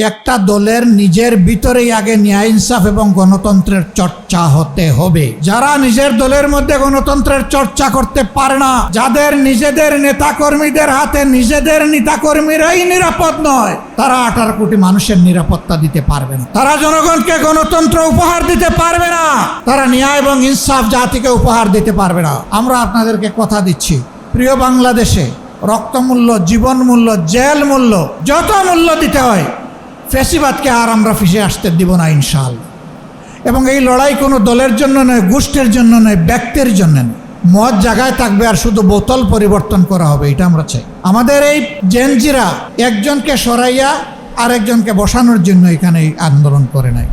একটা দলের নিজের ভিতরেই আগে ন্যায় ইনসাফ এবং গণতন্ত্রের চর্চা হতে হবে। যারা নিজের দলের মধ্যে গণতন্ত্রের চর্চা করতে পারে না, যাদের নিজেদের নেতাকর্মীদের হাতে নিজেদের নেতাকর্মীরাই নিরাপদ নয়, তারা 18 কোটি মানুষের নিরাপত্তা দিতে পারবে না, তারা জনগণকে গণতন্ত্র উপহার দিতে পারবে না, তারা ন্যায় এবং ইনসাফ জাতিকে উপহার দিতে পারবে না। আমরা আপনাদেরকে কথা দিচ্ছি, প্রিয় বাংলাদেশে রক্তমূল্য, জীবন মূল্য, জেল মূল্য, যত মূল্য দিতে হয়, ফ্যাসিবাদকে আর আমরা ফিরে আসতে দিব না ইনশাআল্লাহ। এবং এই লড়াই কোনো দলের জন্য নয়, গোষ্ঠীর জন্য নয়, ব্যক্তির জন্য নয়। মদ জায়গায় থাকবে আর শুধু বোতল পরিবর্তন করা হবে, এটা আমরা চাই। আমাদের এই জেনজিরা একজনকে সরাইয়া আরেকজনকে বসানোর জন্য এখানে আন্দোলন করে নাই,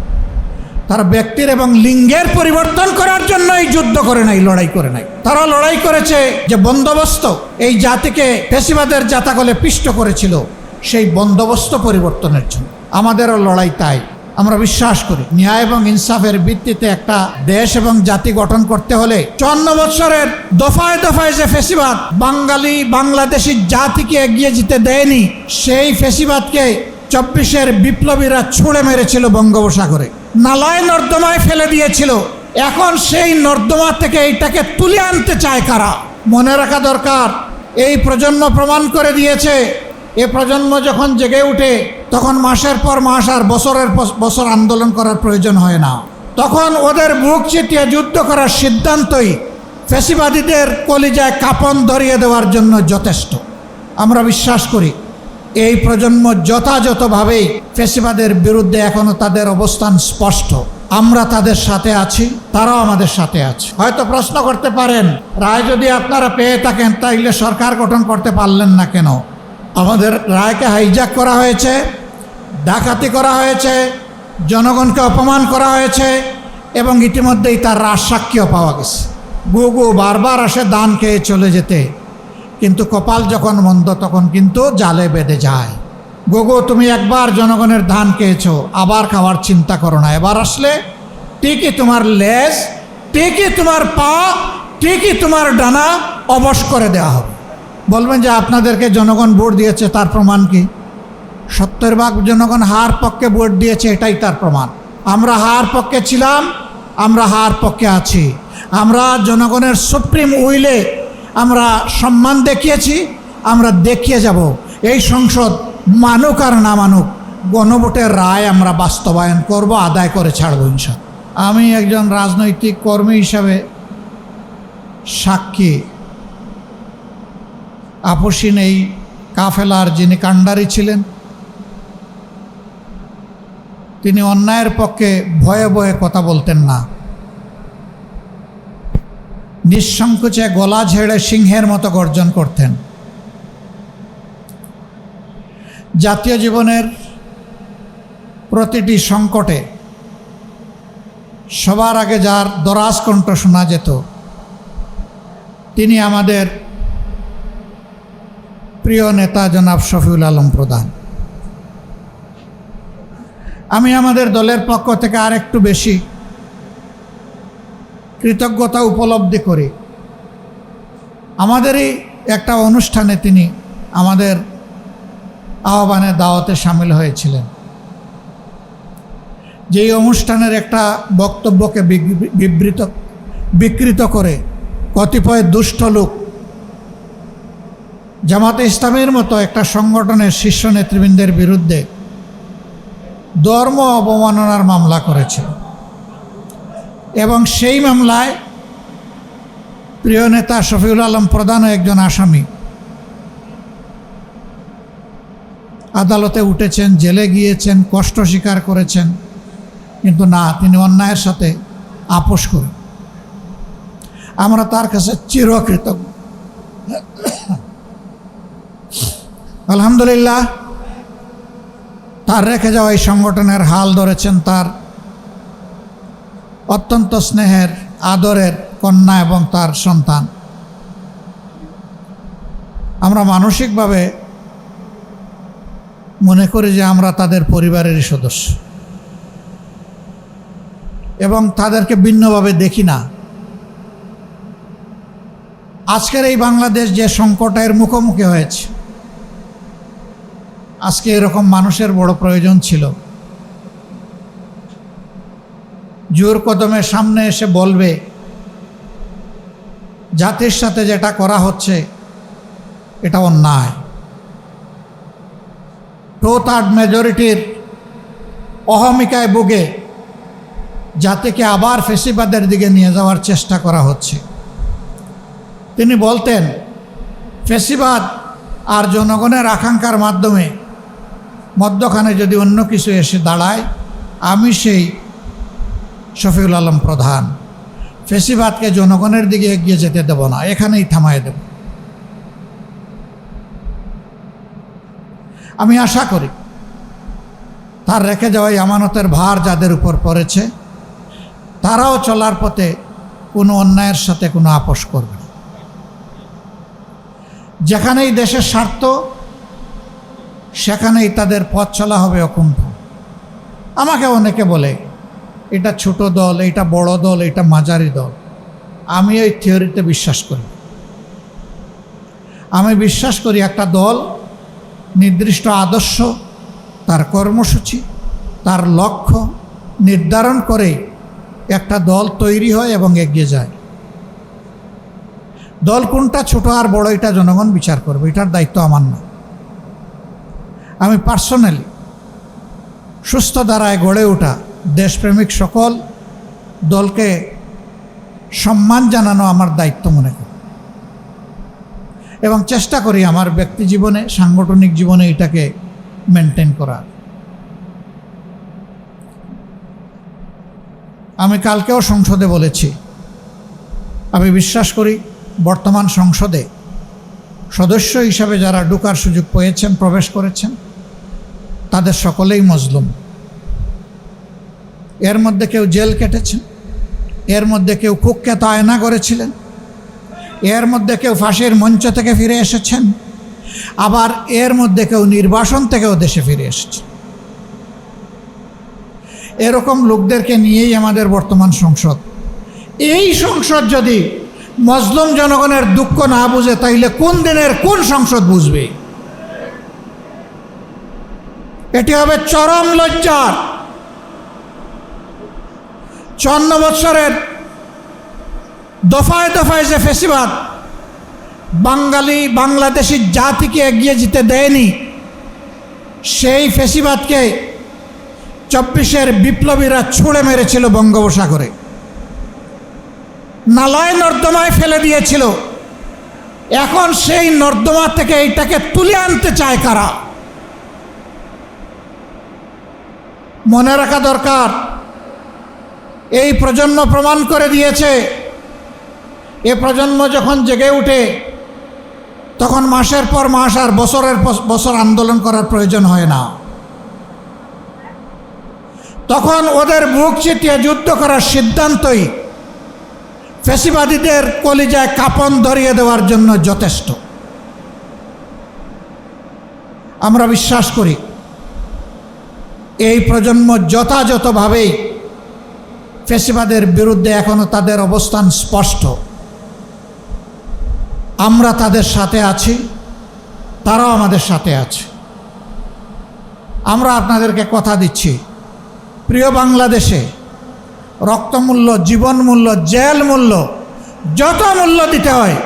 তারা ব্যক্তির এবং লিঙ্গের পরিবর্তন করার জন্যই যুদ্ধ করে নাই, লড়াই করে নাই। তারা লড়াই করেছে যে বন্দোবস্ত এই জাতিকে ফ্যাসিবাদের জাতাকলে পিষ্ট করেছিল, সেই বন্দোবস্ত পরিবর্তনের জন্য। আমাদেরও লড়াই তাই। আমরা বিশ্বাস করি ন্যায় এবং ইনসাফের ভিত্তিতে একটা দেশ এবং জাতি গঠন করতে হলে 54 বছরের দফায় দফায় যে ফ্যাসিবাদ বাঙালি বাংলাদেশি জাতিকে এগিয়ে যেতে দেয়নি, সেই ফ্যাসিবাদকে 24-এর বিপ্লবীরা ছুঁড়ে মেরেছিল বঙ্গোপসাগরে, নালায় নর্দমায় ফেলে দিয়েছিল। এখন সেই নর্দমা থেকে এইটাকে তুলে আনতে চায় কারা? মনে রাখা দরকার, এই প্রজন্ম প্রমাণ করে দিয়েছে, এ প্রজন্ম যখন জেগে উঠে তখন মাসের পর মাস আর বছরের পর বছর আন্দোলন করার প্রয়োজন হয় না। তখন ওদের বুক চিতিয়ে যুদ্ধ করার সিদ্ধান্তই ফ্যাসিবাদীদের কলিজায় কাঁপন ধরিয়ে দেওয়ার জন্য যথেষ্ট। আমরা বিশ্বাস করি এই প্রজন্ম যথাযথভাবেই ফ্যাসিবাদের বিরুদ্ধে এখনও তাদের অবস্থান স্পষ্ট। আমরা তাদের সাথে আছি, তারাও আমাদের সাথে আছে। হয়তো প্রশ্ন করতে পারেন, রায় যদি আপনারা পেয়ে থাকেন তাইলে সরকার গঠন করতে পারলেন না কেন? আমাদের রায়কে হাইজ্যাক করা হয়েছে, ডাকাতি করা হয়েছে, জনগণকে অপমান করা হয়েছে এবং ইতিমধ্যেই তার রাজসাক্ষীও পাওয়া গেছে। গুগু বারবার আসে দান খেয়ে চলে যেতে, কিন্তু কপাল যখন মন্দ তখন কিন্তু জালে বেঁধে যায়। গুগু, তুমি একবার জনগণের ধান খেয়েছো, আবার খাওয়ার চিন্তা করো না। এবার আসলে ঠিকই তোমার লেজ, ঠিকই তোমার পা, ঠিকই তোমার ডানা অবশ করে দেওয়া হবে। বলবেন যে আপনাদেরকে জনগণ ভোট দিয়েছে, তার প্রমাণ কি? 70% জনগণ হার পক্ষে ভোট দিয়েছে, এটাই তার প্রমাণ। আমরা হার পক্ষে ছিলাম, আমরা হার পক্ষে আছি। আমরা জনগণের সুপ্রিম উইলে আমরা সম্মান দেখিয়েছি, আমরা দেখিয়ে যাব। এই সংসদ মানুক আর না মানুক, গণভোটের রায় আমরা বাস্তবায়ন করব, আদায় করে ছাড়ব ইনশাআল্লাহ। আমি একজন রাজনৈতিক কর্মী হিসাবে সাক্ষী, আপসীন এই কাফেলার যিনি কাণ্ডারি ছিলেন, তিনি অন্যায়ের পক্ষে ভয়ে ভয়ে কথা বলতেন না, নিঃসংকোচে গলা ঝেড়ে সিংহের মতো গর্জন করতেন। জাতীয় জীবনের প্রতিটি সংকটে সবার আগে যার দরাজ কণ্ঠ শোনা যেত, তিনি আমাদের প্রিয় নেতা জনাব শফিউল আলম প্রধান। আমি আমাদের দলের পক্ষ থেকে আর একটু বেশি কৃতজ্ঞতা উপলব্ধি করি। আমাদেরই একটা অনুষ্ঠানে তিনি আমাদের আহ্বানে দাওয়াতে সামিল হয়েছিলেন। যেই অনুষ্ঠানের একটা বক্তব্যকে বিকৃত করে কতিপয় দুষ্ট লোক জামাতে ইসলামের মতো একটা সংগঠনের শীর্ষ নেতৃবৃন্দের বিরুদ্ধে ধর্ম অবমাননার মামলা করেছে এবং সেই মামলায় প্রিয় নেতা শফিউল আলম প্রধানও একজন আসামি। আদালতে উঠেছেন, জেলে গিয়েছেন, কষ্ট স্বীকার করেছেন, কিন্তু না, তিনি অন্যায়ের সাথে আপোষ করেন। আমরা তার কাছে চিরকৃতজ্ঞ। আলহামদুলিল্লাহ, তার রেখে যাওয়া এই সংগঠনের হাল ধরেছেন তার অত্যন্ত স্নেহের আদরের কন্যা এবং তার সন্তান। আমরা মানসিকভাবে মনে করি যে আমরা তাদের পরিবারেরই সদস্য এবং তাদেরকে ভিন্নভাবে দেখি না। আজকের এই বাংলাদেশ যে সংকটের মুখোমুখি হয়েছে, আজকে এরকম মানুষের বড় প্রয়োজন ছিল, জোর কদমে সামনে এসে বলবে জাতির সাথে যেটা করা হচ্ছে এটা অন্যায়। 2/3 মেজরিটির অহমিকায় ভুগে জাতিকে আবার ফেসিবাদের দিকে নিয়ে যাওয়ার চেষ্টা করা হচ্ছে। তিনি বলতেন, ফেসিবাদ আর জনগণের আকাঙ্ক্ষার মাধ্যমে মধ্যখানে যদি অন্য কিছু এসে দাঁড়ায়, আমি সেই শফিউল আলম প্রধান ফেসিবাদকে জনগণের দিকে এগিয়ে যেতে দেব না, এখানেই থামায় দেব। আমি আশা করি তার রেখে যাওয়া আমানতের ভার যাদের উপর পড়েছে তারাও চলার পথে কোনো অন্যায়ের সাথে কোনো আপোষ করবে না। যেখানেই দেশের স্বার্থ সেখানেই তাদের পথ চলা হবে অকুণ্ঠ। আমাকে অনেকে বলে এটা ছোট দল, এটা বড় দল, এটা মাঝারি দল। আমি এই থিওরিতে বিশ্বাস করি। আমি বিশ্বাস করি একটা দল নির্দিষ্ট আদর্শ, তার কর্মসূচি, তার লক্ষ্য নির্ধারণ করে একটা দল তৈরি হয় এবং এগিয়ে যায়। দল কোনটা ছোট আর বড় এটা জনগণ বিচার করবে, এটার দায়িত্ব আমার না। আমি পার্সোনালি সুস্থ ধারায় গড়ে ওঠা দেশপ্রেমিক সকল দলকে সম্মান জানানো আমার দায়িত্ব মনে করি এবং চেষ্টা করি আমার ব্যক্তি জীবনে, সাংগঠনিক জীবনে এটাকে মেনটেন করার। আমি কালকেও সংসদে বলেছি, আমি বিশ্বাস করি বর্তমান সংসদে সদস্য হিসাবে যারা ঢোকার সুযোগ পেয়েছেন, প্রবেশ করেছেন, তাদের সকলেই মজলুম। এর মধ্যে কেউ জেল কেটেছেন, এর মধ্যে কেউ কুখ্যাত আয়না করেছিলেন, এর মধ্যে কেউ ফাঁসির মঞ্চ থেকে ফিরে এসেছেন, আবার এর মধ্যে কেউ নির্বাসন থেকেও দেশে ফিরে এসেছেন। এরকম লোকদেরকে নিয়েই আমাদের বর্তমান সংসদ। এই সংসদ যদি মজলুম জনগণের দুঃখ না বুঝে, তাইলে কোন দিনের কোন সংসদ বুঝবে? এটি হবে চরম লজ্জার। 54 বৎসরের দফায় দফায় যে ফেসিবাদ বাংলাদেশি জাতিকে এগিয়ে যেতে দেয়নি, সেই ফেসিবাদকে 24-এর বিপ্লবীরা ছুঁড়ে মেরেছিল বঙ্গোপসাগরে, নালায় নর্দমায় ফেলে দিয়েছিল। এখন সেই নর্দমা থেকে এইটাকে তুলে আনতে চায় কারা? মনে রাখা দরকার, এই প্রজন্ম প্রমাণ করে দিয়েছে, এ প্রজন্ম যখন জেগে উঠে তখন মাসের পর মাস আর বছরের পর বছর আন্দোলন করার প্রয়োজন হয় না। তখন ওদের বুক চিতিয়ে যুদ্ধ করার সিদ্ধান্তই ফ্যাসিবাদীদের কলিজায় কাঁপন ধরিয়ে দেওয়ার জন্য যথেষ্ট। আমরা বিশ্বাস করি এই প্রজন্ম যথাযথভাবেই ফ্যাসিবাদের বিরুদ্ধে এখনো তাদের অবস্থান স্পষ্ট। আমরা তাদের সাথে আছি, তারাও আমাদের সাথে আছে। আমরা আপনাদেরকে কথা দিচ্ছি, প্রিয় বাংলাদেশে রক্তমূল্য, জীবন মূল্য, জেল মূল্য, যত মূল্য দিতে হয়,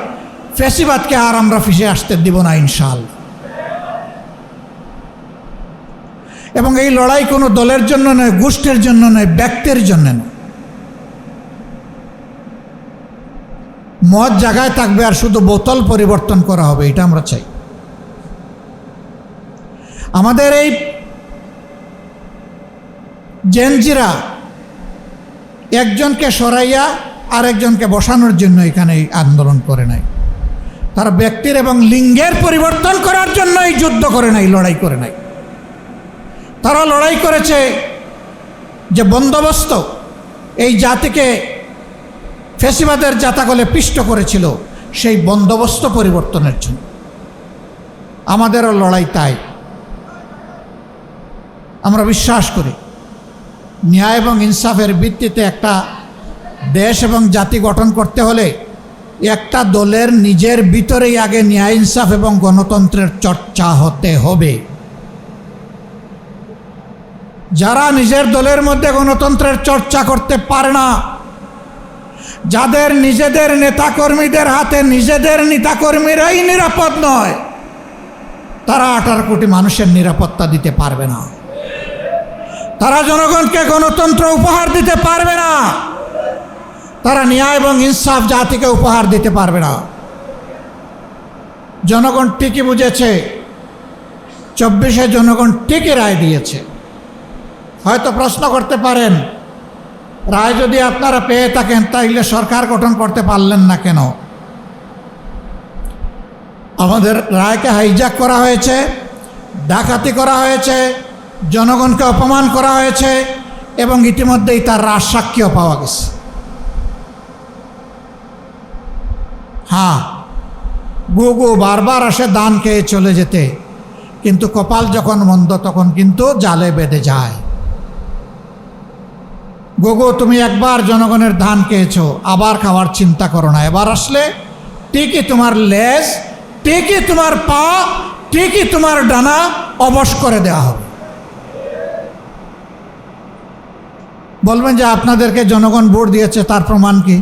ফ্যাসিবাদকে আর আমরা ফিরে আসতে দিব না ইনশাআল্লাহ। এবং এই লড়াই কোনো দলের জন্য নয়, গোষ্ঠীর জন্য নয়, ব্যক্তির জন্য নয়। মদ জায়গায় থাকবে আর শুধু বোতল পরিবর্তন করা হবে, এটা আমরা চাই। আমাদের এই জেনজিরা একজনকে সরাইয়া আরেকজনকে বসানোর জন্য এখানে আন্দোলন করে নাই। তারা ব্যক্তির এবং লিঙ্গের পরিবর্তন করার জন্যই যুদ্ধ করে নাই, লড়াই করে নাই। তারা লড়াই করেছে যে বন্দোবস্ত এই জাতিকে ফ্যাসিবাদের জাতাকলে পিষ্ট করেছিল, সেই বন্দোবস্ত পরিবর্তনের জন্য। আমাদেরও লড়াই তাই। আমরা বিশ্বাস করি ন্যায় এবং ইনসাফের ভিত্তিতে একটা দেশ এবং জাতি গঠন করতে হলে একটা দলের নিজের ভিতরেই আগে ন্যায় ইনসাফ এবং গণতন্ত্রের চর্চা হতে হবে। যারা নিজের দলের মধ্যে গণতন্ত্রের চর্চা করতে পারে না, যাদের নিজেদের নেতাকর্মীদের হাতে নিজেদের নেতাকর্মীরাই নিরাপদ নয়, তারা 18 কোটি মানুষের নিরাপত্তা দিতে পারবে না। তারা জনগণকে গণতন্ত্র উপহার দিতে পারবে না। তারা ন্যায় এবং ইনসাফ জাতিকে উপহার দিতে পারবে না। জনগণ ঠিকই বুঝেছে, 24-এ জনগণ ঠিকই রায় দিয়েছে। হয়তো প্রশ্ন করতে পারেন, রায় যদি আপনারা পেয়ে থাকেন তাইলে সরকার গঠন করতে পারলেন না কেন? আমাদের রায়কে হাইজ্যাক করা হয়েছে, ডাকাতি করা হয়েছে, জনগণকে অপমান করা হয়েছে এবং ইতিমধ্যেই তার রাজসাক্ষীও পাওয়া গেছে। হ্যাঁ, গুগু বারবার আসে দান খেয়ে চলে যেতে, কিন্তু কপাল যখন মন্দ তখন কিন্তু জালে বেঁধে যায়। গুগু, তুমি একবার জনগণের ধান খেয়েছো, আবার খাওয়ার চিন্তা করো না। এবার আসলে ঠিকই তোমার লেজ, ঠিকই তোমার পা, ঠিকই তোমার ডানা অবশ করে দেওয়া হবে। বলবেন যে আপনাদেরকে জনগণ ভোট দিয়েছে, তার প্রমাণ কি?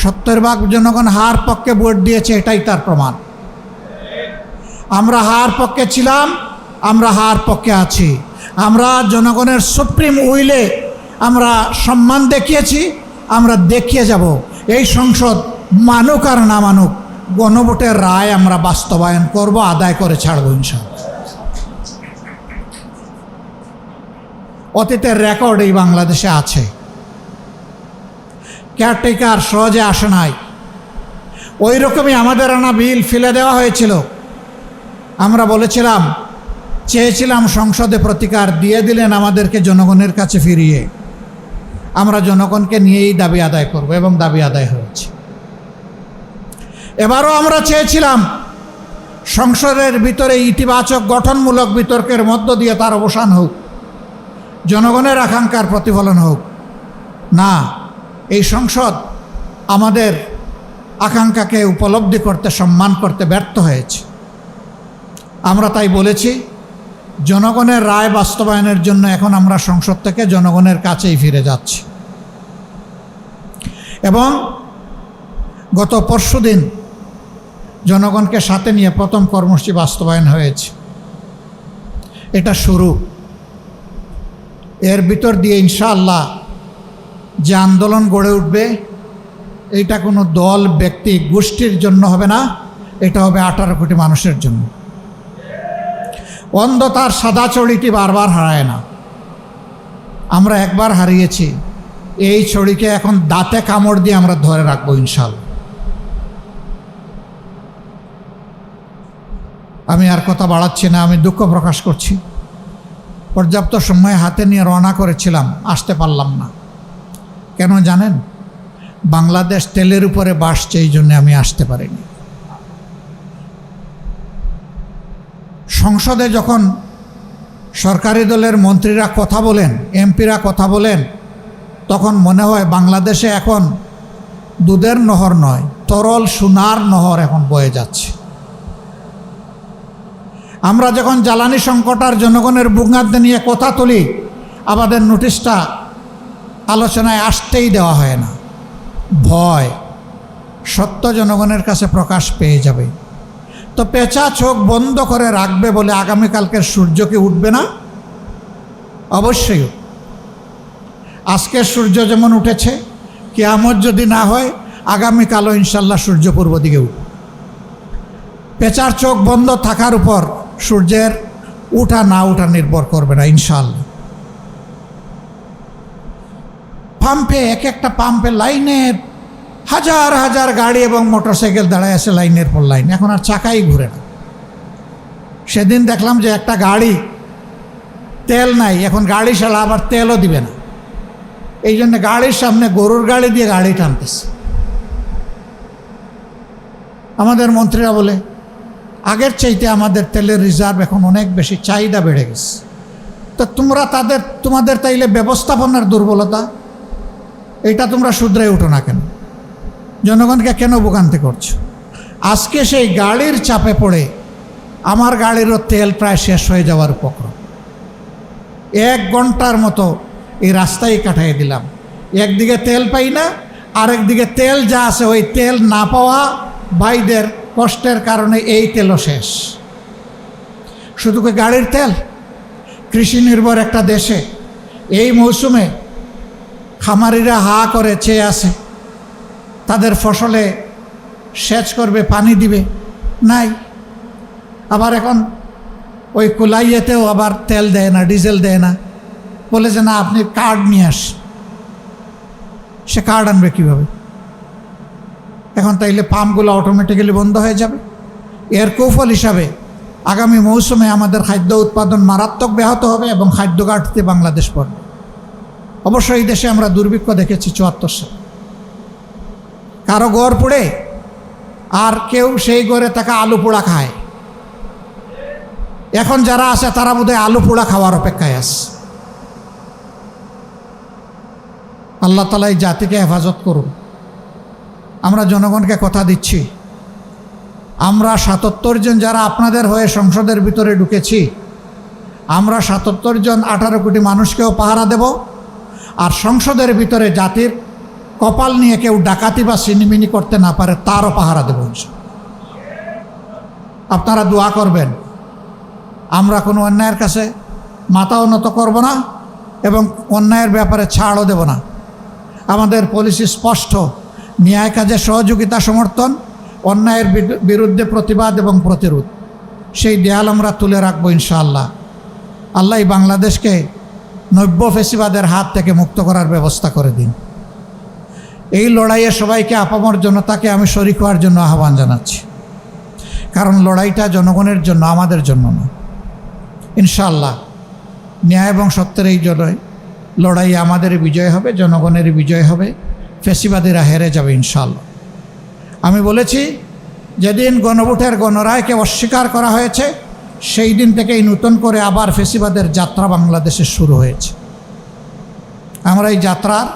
70% জনগণ হার পক্ষে ভোট দিয়েছে, এটাই তার প্রমাণ। আমরা হার পক্ষে ছিলাম, আমরা হার পক্ষে আছি। আমরা জনগণের সুপ্রিম উইলে আমরা সম্মান দেখিয়েছি, আমরা দেখিয়ে যাব। এই সংসদ মানুক আর না মানুক, গণভোটের রায় আমরা বাস্তবায়ন করব, আদায় করে ছাড়ব ইনশাআল্লাহ। অতীতের রেকর্ড এই বাংলাদেশে আছে। কেয়ারটেকার সহজে আসে নাই। ওই রকমই আমাদের আনা বিল ফেলে দেওয়া হয়েছিল। আমরা বলেছিলাম, চেয়েছিলাম সংসদে প্রতিকার, দিয়ে দিলেন আমাদেরকে জনগণের কাছে ফিরিয়ে। আমরা জনগণকে নিয়েই দাবি আদায় করব এবং দাবি আদায় হয়েছে। এবারও আমরা চেয়েছিলাম সংসদের ভিতরে ইতিবাচক গঠনমূলক বিতর্কের মধ্য দিয়ে তার অবসান হোক, জনগণের আকাঙ্ক্ষার প্রতিফলন হোক। না, এই সংসদ আমাদের আকাঙ্ক্ষাকে উপলব্ধি করতে, সম্মান করতে ব্যর্থ হয়েছে। আমরা তাই বলেছি, জনগণের রায় বাস্তবায়নের জন্য এখন আমরা সংসদ থেকে জনগণের কাছেই ফিরে যাচ্ছি। এবং গত পরশুদিন জনগণকে সাথে নিয়ে প্রথম কর্মসূচি বাস্তবায়ন হয়েছে। এটা শুরু। এর ভিতর দিয়ে ইনশাআল্লাহ যে আন্দোলন গড়ে উঠবে, এটা কোনো দল, ব্যক্তি, গোষ্ঠীর জন্য হবে না, এটা হবে 18 কোটি মানুষের জন্য। অন্ধ তার সাদা ছড়িটি বারবার হারায় না। আমরা একবার হারিয়েছি, এই ছড়িকে এখন দাঁতে কামড় দিয়ে আমরা ধরে রাখবো ইনশাআল্লাহ। আমি আর কথা বাড়াচ্ছি না, আমি দুঃখ প্রকাশ করছি। পর্যাপ্ত সময় হাতে নিয়ে রওনা করেছিলাম, আসতে পারলাম না। কেন জানেন? বাংলাদেশ তেলের উপরে বাসছে, এই জন্য আমি আসতে পারিনি। সংসদে যখন সরকারি দলের মন্ত্রীরা কথা বলেন, এমপিরা কথা বলেন, তখন মনে হয় বাংলাদেশে এখন দুধের নহর নয়, তরল সোনার নহর এখন বয়ে যাচ্ছে। আমরা যখন জ্বালানি সংকট আর জনগণের ভোগান্তি নিয়ে কথা তুলি, আমাদের নোটিশটা আলোচনায় আসতেই দেওয়া হয় না। ভয়, সত্য জনগণের কাছে প্রকাশ পেয়ে যাবে। তো পেঁচা চোখ বন্ধ করে রাখবে বলে আগামীকালকের সূর্য কি উঠবে না? অবশ্যই। আজকের সূর্য যেমন উঠেছে, কিয়ামত যদি না হয় আগামীকালও ইনশাল্লাহ সূর্য পূর্ব দিকে উঠবে। পেঁচার চোখ বন্ধ থাকার উপর সূর্যের উঠা না উঠা নির্ভর করবে না ইনশাআল্লাহ। পাম্পে, এক একটা পাম্পে লাইনের হাজার হাজার গাড়ি এবং মোটরসাইকেল দাঁড়ায় আছে লাইনের পর লাইন, এখন আর চাকাই ঘুরে না। সেদিন দেখলাম যে একটা গাড়ি তেল নাই, এখন গাড়ি চালা আবার তেলও দিবে না, এই জন্য গাড়ির সামনে গরুর গাড়ি দিয়ে গাড়ি টানতেছে। আমাদের মন্ত্রীরা বলে আগের চাইতে আমাদের তেলের রিজার্ভ এখন অনেক বেশি, চাহিদা বেড়ে গেছে। তো তোমাদের তাইলে ব্যবস্থাপনার দুর্বলতা, এটা তোমরা শুধরাই উঠো না কেন? জনগণকে কেন ভোগান্তি করছো? আজকে সেই গাড়ির চাপে পড়ে আমার গাড়িরও তেল প্রায় শেষ হয়ে যাওয়ার উপক্রম। 1 ঘন্টার মতো এই রাস্তায় কাটাই দিলাম। একদিকে তেল পাই না, আরেকদিকে তেল যা আছে ওই তেল না পাওয়া ভাইদের কষ্টের কারণে এই তেলও শেষ। শুধু কি গাড়ির তেল? কৃষি নির্ভর একটা দেশে এই মৌসুমে খামারিরা হা করে চেয়ে আছে, তাদের ফসলে সেচ করবে, পানি দিবে, নাই। আবার এখন ওই কুলাইয়েতেও আবার তেল দেয় না, ডিজেল দেয় না, বলে যে না আপনি কার্ড নিয়ে আস। সে কার্ড আনবে কীভাবে? এখন তাইলে পাম্পগুলো অটোমেটিক্যালি বন্ধ হয়ে যাবে। এর কৌফল হিসাবে আগামী মৌসুমে আমাদের খাদ্য উৎপাদন মারাত্মক ব্যাহত হবে এবং খাদ্য ঘাটতিতে বাংলাদেশ পড়বে। অবশ্যই এই দেশে আমরা দুর্ভিক্ষ দেখেছি 74 সালে, কারো ঘর পুড়ে আর কেউ সেই ঘরে তাকে আলু পোড়া খায়। এখন যারা আছে তারা বোধহয় আলু পোড়া খাওয়ার অপেক্ষায় আছে। আল্লাহ তাআলা এই জাতিকে হেফাজত করুন। আমরা জনগণকে কথা দিচ্ছি, আমরা 77 জন যারা আপনাদের হয়ে সংসদের ভিতরে ঢুকেছি, আমরা 77 জন 18 কোটি মানুষকেও পাহারা দেব। আর সংসদের ভিতরে জাতির কপাল নিয়ে কেউ ডাকাতি বা সিনিমিনি করতে না পারে তারও পাহারা দেব। আপনারা দোয়া করবেন। আমরা কোনো অন্যায়ের কাছে মাথাও নত করব না এবং অন্যায়ের ব্যাপারে ছাড়ও দেব না। আমাদের পলিসি স্পষ্ট, ন্যায় কাজে সহযোগিতা সমর্থন, অন্যায়ের বিরুদ্ধে প্রতিবাদ এবং প্রতিরোধ। সেই দেয়াল আমরা তুলে রাখবো ইনশাআল্লাহ। আল্লাহ বাংলাদেশকে নব্য ফেসিবাদের হাত থেকে মুক্ত করার ব্যবস্থা করে দিন। এই লড়াইয়ে সবাইকে আপামর জনতাকে আমি শরীক হওয়ার জন্য আহ্বান জানাচ্ছি, কারণ লড়াইটা জনগণের জন্য, আমাদের জন্য না। ইনশাআল্লাহ ন্যায় এবং সত্যের এই লড়াইয়ে আমাদের বিজয় হবে, জনগণের বিজয় হবে, ফেসিবাদীরা হেরে যাবে ইনশাআল্লাহ। আমি বলেছি যেদিন গণভোটের গণরায়কে অস্বীকার করা হয়েছে সেই দিন থেকেই নতুন করে আবার ফেসিবাদের যাত্রা বাংলাদেশে শুরু হয়েছে। আমরা এই যাত্রার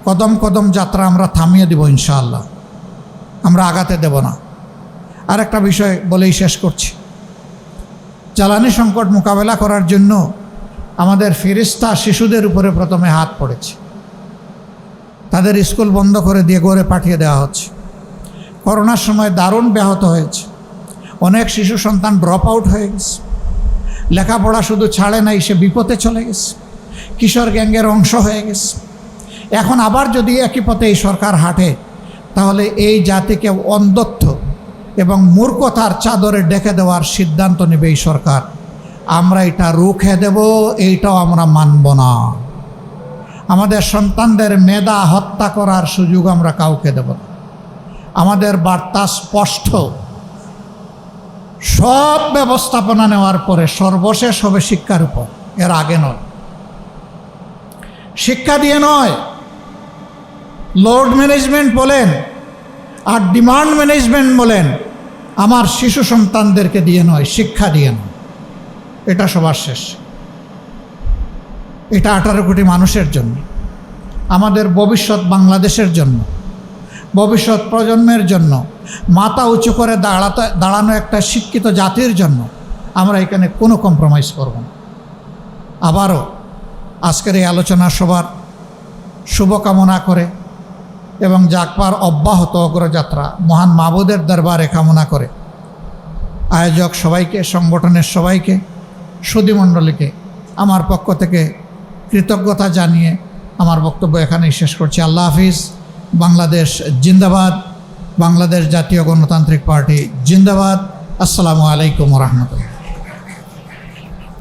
কদম কদম যাত্রা আমরা থামিয়ে দেব ইনশাআল্লাহ, আমরা আগাতে দেব না। আর একটা বিষয় বলেই শেষ করছি, জ্বালানি সংকট মোকাবেলা করার জন্য আমাদের ফেরেশতা শিশুদের উপরে প্রথমে হাত পড়েছে। তাদের স্কুল বন্ধ করে দিয়ে ঘরে পাঠিয়ে দেওয়া হচ্ছে। করোনার সময় দারুণ ব্যাহত হয়েছে, অনেক শিশু সন্তান ড্রপ আউট হয়ে গেছে, লেখাপড়া শুধু ছাড়ে নাই, সে বিপদে চলে গেছে, কিশোর গ্যাংয়ের অংশ হয়ে গেছে। এখন আবার যদি একই পথে এই সরকার হাঁটে তাহলে এই জাতিকে অন্ধত্ব এবং মূর্খতার চাদরে ডেকে দেওয়ার সিদ্ধান্ত নেবে এই সরকার। আমরা এটা রুখে দেব, এইটাও আমরা মানব না। আমাদের সন্তানদের মেধা হত্যা করার সুযোগ আমরা কাউকে দেব না। আমাদের বার্তা স্পষ্ট, সব ব্যবস্থাপনা নেওয়ার পরে সর্বশেষ হবে শিক্ষার উপর, এর আগে নয়। শিক্ষা দিয়ে নয়, লোড ম্যানেজমেন্ট বলেন আর ডিমান্ড ম্যানেজমেন্ট বলেন, আমার শিশু সন্তানদেরকে দিয়ে নয়, শিক্ষা দিয়ে নয়। এটা সবার শেষ। এটা 18 কোটি মানুষের জন্য, আমাদের ভবিষ্যৎ বাংলাদেশের জন্য, ভবিষ্যৎ প্রজন্মের জন্য, মাথা উঁচু করে দাঁড়ানো একটা শিক্ষিত জাতির জন্য আমরা এখানে কোনো কম্প্রোমাইজ করব না। আবারও আজকের এই আলোচনা সবার শুভকামনা করে এবং জাগবার অব্যাহত অগ্রযাত্রা মহান মাবুদের দরবারে কামনা করে আয়োজক সবাইকে, সংগঠনের সবাইকে, সুধীমণ্ডলীকে আমার পক্ষ থেকে কৃতজ্ঞতা জানিয়ে আমার বক্তব্য এখানেই শেষ করছি। আল্লাহ হাফিজ। বাংলাদেশ জিন্দাবাদ। বাংলাদেশ জাতীয় গণতান্ত্রিক পার্টি জিন্দাবাদ। আসসালামু আলাইকুম ওয়া রাহমাতুল্লাহ।